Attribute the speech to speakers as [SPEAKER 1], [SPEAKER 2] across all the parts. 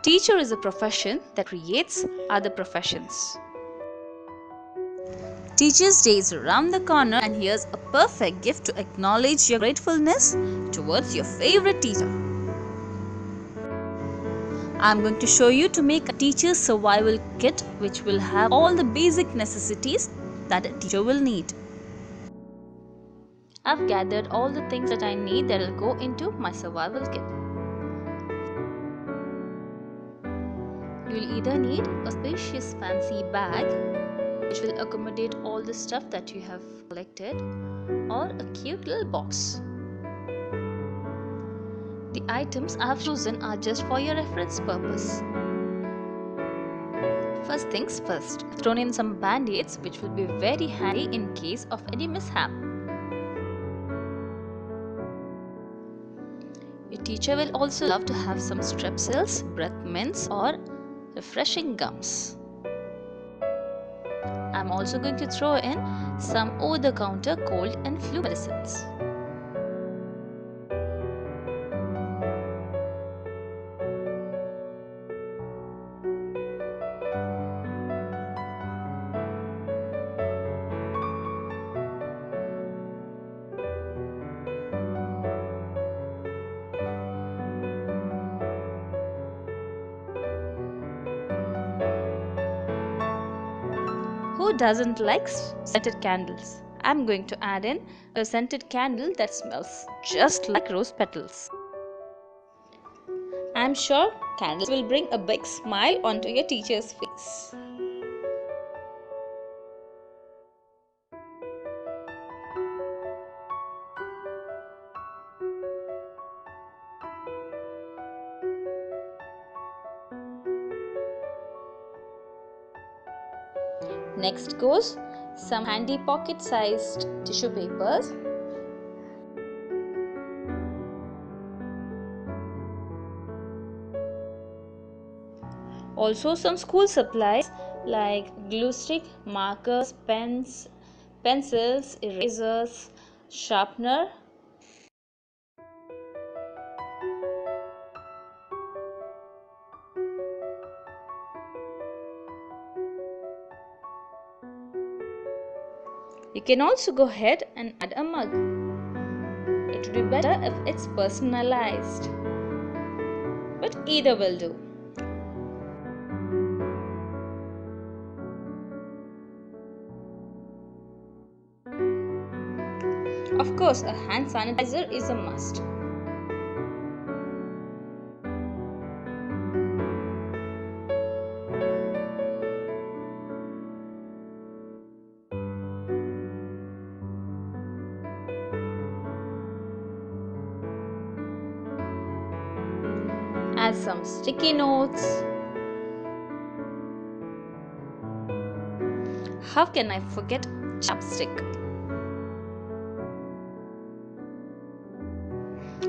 [SPEAKER 1] Teacher is a profession that creates other professions. Teachers' Day is around the corner, and here's a perfect gift to acknowledge your gratefulness towards your favorite teacher. I'm going to show you to make a teacher's survival kit which will have all the basic necessities that a teacher will need. I've gathered all the things that I need that will go into my survival kit. You'll either need a spacious fancy bag which will accommodate all the stuff that you have collected, or a cute little box. The items I have chosen are just for your reference purpose. First things first, I've thrown in some band-aids which will be very handy in case of any mishap. Your teacher will also love to have some strepsils, breath mints, or refreshing gums. I'm also going to throw in some over-the-counter cold and flu medicines. Who doesn't like scented candles? I'm going to add in a scented candle that smells just like rose petals. I'm sure candles will bring a big smile onto your teacher's face. Next goes some handy pocket-sized tissue papers, also some school supplies like glue stick, markers, pens, pencils, erasers, sharpener. You can also go ahead and add a mug. It would be better if it's personalized, but either will do. Of course, a hand sanitizer is a must. Add some sticky notes. How can I forget chapstick?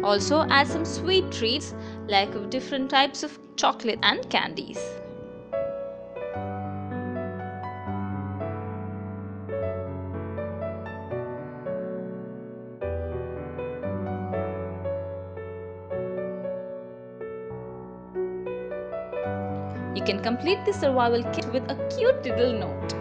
[SPEAKER 1] Also add some sweet treats like different types of chocolate and candies. You can complete the survival kit with a cute little note.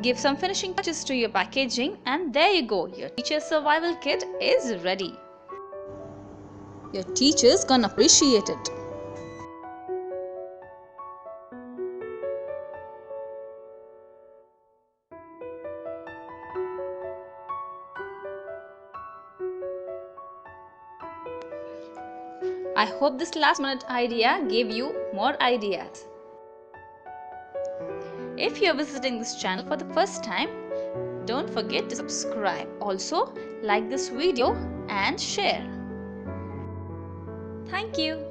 [SPEAKER 1] Give some finishing touches to your packaging, and there you go, your teacher's survival kit is ready. Your teacher's gonna appreciate it. I hope this last minute idea gave you more ideas. If you are visiting this channel for the first time, don't forget to subscribe. Also, like this video and share. Thank you.